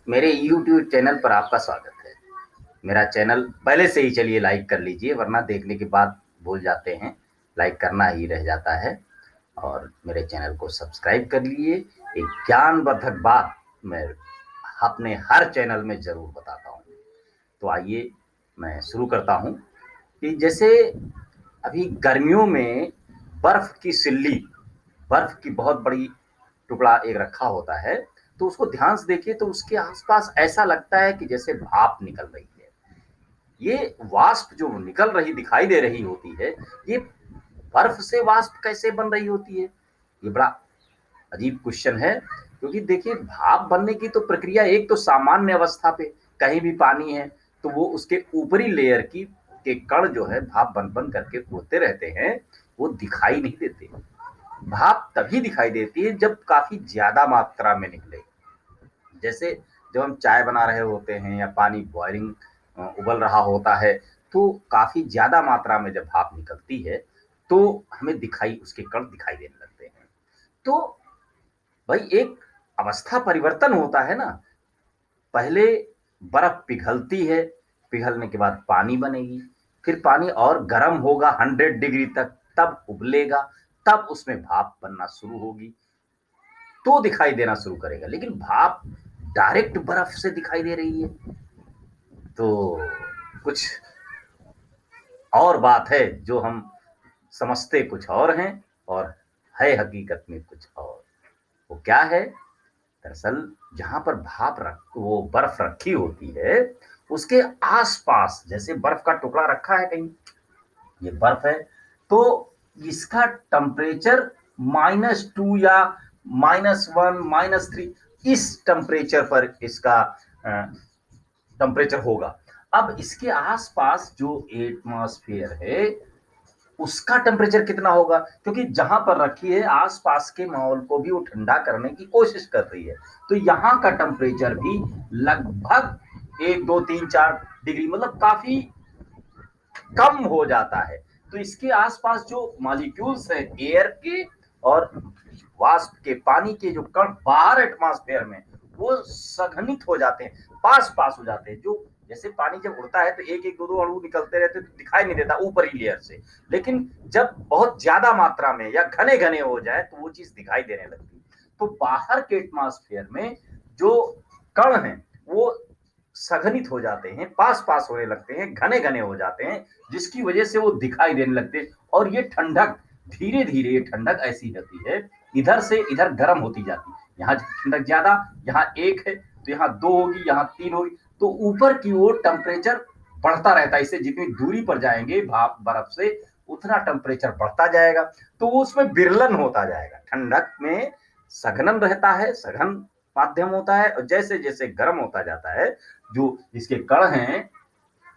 मेरे YouTube channel पर आपका स्वागत है। मेरा चैनल पहले से ही चलिए लाइक कर लीजिए, वरना देखने के बाद भूल जाते हैं, लाइक करना ही रह जाता है। और मेरे चैनल को सब्सक्राइब कर लिए। एक ज्ञानवर्धक बात मैं अपने हर चैनल में ज़रूर बताता हूँ। तो आइए मैं शुरू करता हूँ कि जैसे अभी गर्मियों में बर्फ़ की सिल्ली, बर्फ़ की बहुत बड़ी टुकड़ा एक रखा होता है, तो उसको ध्यान से देखिए तो उसके आस-पास ऐसा लगता है कि जैसे भाप निकल रही है। ये वाष्प जो निकल रही दिखाई दे रही होती है, ये बर्फ से वाष्प कैसे बन रही होती है? ये बड़ा अजीब क्वेश्चन है, क्योंकि देखिए भाप बनने की तो प्रक्रिया एक तो सामान्य अवस्था पे कहीं भी पानी है, तो वो उसके ऊपरी लेयर की के कण जो है भाप बन-बन करके उड़ते रहते हैं, वो दिखाई नहीं देते। भाप तभी दिखाई देती है जब काफ़ी ज़्यादा मात्रा में निकले। जैसे जब हम चाय बना रहे होते हैं या पानी बॉइलिंग उबल रहा होता है, तो काफ़ी ज़्यादा मात्रा में जब भाप निकलती है, तो हमें दिखाई उसके कण दिखाई देने लगते हैं। तो भाई एक अवस्था परिवर्तन होता है ना, पहले बर्फ पिघलती है, पिघलने के बाद पानी बनेगी, फिर पानी और गर्म होगा 100 डिग्री तक, तब उबलेगा, तब उसमें भाप बनना शुरू होगी। तो दिखाई देना शुरू करेगा। लेकिन भाप डायरेक्ट बर्फ से दिखाई दे रही है, तो कुछ और बात है जो हम समझते कुछ और हैं और है हकीकत में कुछ और। वो क्या है? दरअसल जहाँ पर भाप रख वो बर्फ रखी होती है, उसके आस-पास जैसे बर्फ का टुकड़ा रखा है कहीं, ये बर्फ है, तो इसका टेम्परेचर -2 या -1, -3 इस टेम्परेचर पर इसका टेम्परेचर होगा। अब इसके आस-पास जो एटमॉस्फेयर है, उसका टेम्परेचर कितना होगा? क्योंकि जहाँ पर रखी है आस-पास के माहौल को भी वो ठंडा करने की कोशिश कर रही है। तो यहाँ का टेम्परेचर भी लगभग 1, 2, 3, 4 डिग्री मतलब काफ़ी कम हो जाता है। तो इसके आसपास जो मॉलिक्यूल्स हैं एयर के और वाष्प के, पानी के जो कण बाहर एटमॉस्फेयर में, वो संघनित हो जाते हैं, पास-पास हो जाते हैं। जो जैसे पानी जब उड़ता है तो एक-एक, दो-दो अणु निकलते रहते हैं तो दिखाई नहीं देता ऊपरी लेयर से। लेकिन जब बहुत ज़्यादा मात्रा में या घने-घने हो जाए तो वो चीज़ दिखाई देने लगती है। तो बाहर के एटमॉस्फेयर में जो कण हैं, वो संघनित हो जाते हैं, पास-पास होने लगते हैं, घने-घने हो जाते हैं, जिसकी वजह से वो दिखाई देने लगते हैं। और ये ठंडक धीरे-धीरे, ये ठंडक ऐसी होती है, इधर से इधर गर्म होती जाती है। यहाँ ठंडक ज़्यादा, यहाँ 1 है, तो यहाँ 2 होगी, यहाँ 3 होगी, तो ऊपर की ओर टेम्परेचर बढ़ता रहता है। इससे जितनी दूरी पर जाएँगे भाप बर्फ से, उतना टेम्परेचर बढ़ता जाएगा, तो वो उसमें विरलन होता जाएगा। ठंडक में सघनन रहता है, सघन माध्यम होता है, और जैसे-जैसे गर्म होता जाता है, जो इसके कण हैं,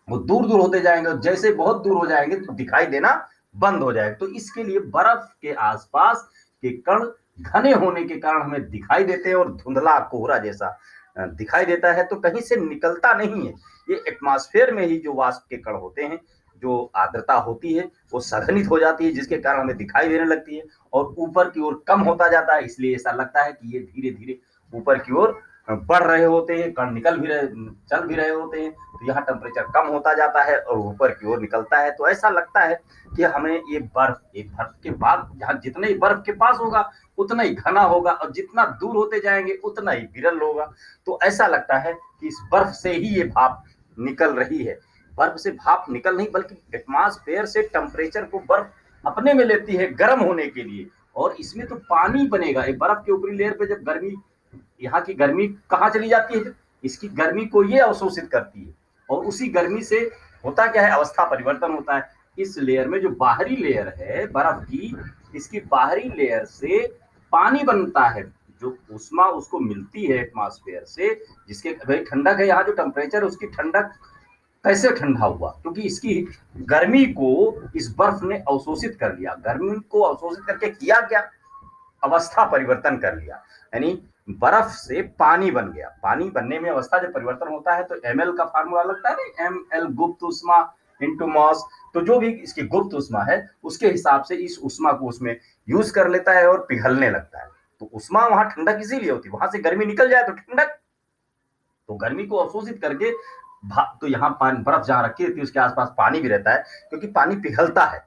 वो दूर-दूर होते जाएँगे, और जैसे बहुत दूर हो जाएँगे तो दिखाई देना बंद हो जाएगा। तो इसके लिए बर्फ के आस-पास के कण घने होने के कारण हमें दिखाई देते हैं और धुंधला कोहरा जैसा दिखाई देता है, तो कहीं से निकलता नहीं है। ये एटमॉस्फेयर में ही जो वाष्प के कण होते हैं, जो आर्द्रता होती है, वो संघनित हो जाती है, जिसके कारण हमें दिखाई देने लगती है और ऊपर की ओर कम होता जाता है। इसलिए ऐसा लगता है कि ये धीरे-धीरे ऊपर की ओर बढ़ रहे होते हैं, कण निकल भी रहे चल भी रहे होते हैं, तो यहाँ टेम्परेचर कम होता जाता है और ऊपर की ओर निकलता है। तो ऐसा लगता है कि हमें ये बर्फ के बाद जहाँ जितने ही बर्फ के पास होगा, उतना ही घना होगा, और जितना दूर होते जाएँगे उतना ही विरल होगा। तो ऐसा लगता है कि इस बर्फ से ही ये भाप निकल रही है। बर्फ से भाप निकल नहीं, बल्कि एटमॉस्फेयर से टेम्परेचर को बर्फ अपने में लेती है गर्म होने के लिए, और इसमें तो पानी बनेगा। ये बर्फ के ऊपरी लेयर पे जब गर्मी, यहाँ की गर्मी कहाँ चली जाती है? इसकी गर्मी को ये अवशोषित करती है, और उसी गर्मी से होता क्या है, अवस्था परिवर्तन होता है। इस लेयर में जो बाहरी लेयर है बर्फ की, इसकी बाहरी लेयर से पानी बनता है। जो ऊष्मा उसको मिलती है एटमॉस्फेयर से, जिसके भाई ठंडक है, यहाँ जो टेम्परेचर है उसकी ठंडक कैसे ठंडा हुआ? क्योंकि इसकी गर्मी को इस बर्फ ने अवशोषित कर लिया। गर्मी को अवशोषित करके किया क्या? अवस्था परिवर्तन कर लिया, यानी बर्फ से पानी बन गया। पानी बनने में अवस्था जब परिवर्तन होता है तो ml का फार्मूला लगता है ना, ml गुप्त ऊष्मा इंटू मॉस। तो जो भी इसकी गुप्त ऊष्मा है उसके हिसाब से इस ऊष्मा को उसमें यूज कर लेता है और पिघलने लगता है। तो ऊष्मा वहां ठंडक इसीलिए होती है, वहां से गर्मी निकल जाए तो ठंडक, तो गर्मी को अवशोषित करके तो यहाँ बर्फ जहाँ रखी रहती है उसके आसपास पानी भी रहता है, क्योंकि पानी पिघलता है।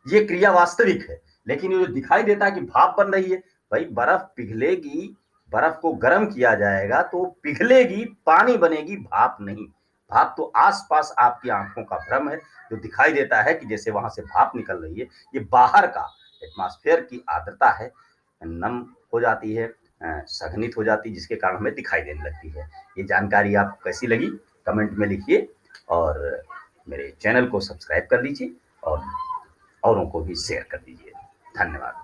ये क्रिया वास्तविक है, लेकिन ये जो दिखाई देता है कि भाप बन रही है, भाई बर्फ पिघलेगी, बर्फ को गर्म किया जाएगा तो पिघलेगी, पानी बनेगी, भाप नहीं। भाप तो आसपास आपकी आंखों का भ्रम है, जो दिखाई देता है कि जैसे वहां से भाप निकल रही है। ये बाहर का एटमॉस्फेयर की आर्द्रता है, नम हो जाती है, संघनित हो जाती है, जिसके कारण हमें दिखाई देने लगती है। ये जानकारी आपको कैसी लगी कमेंट में लिखिए, और मेरे चैनल को सब्सक्राइब कर लीजिए और औरों को भी शेयर कर दीजिए। धन्यवाद।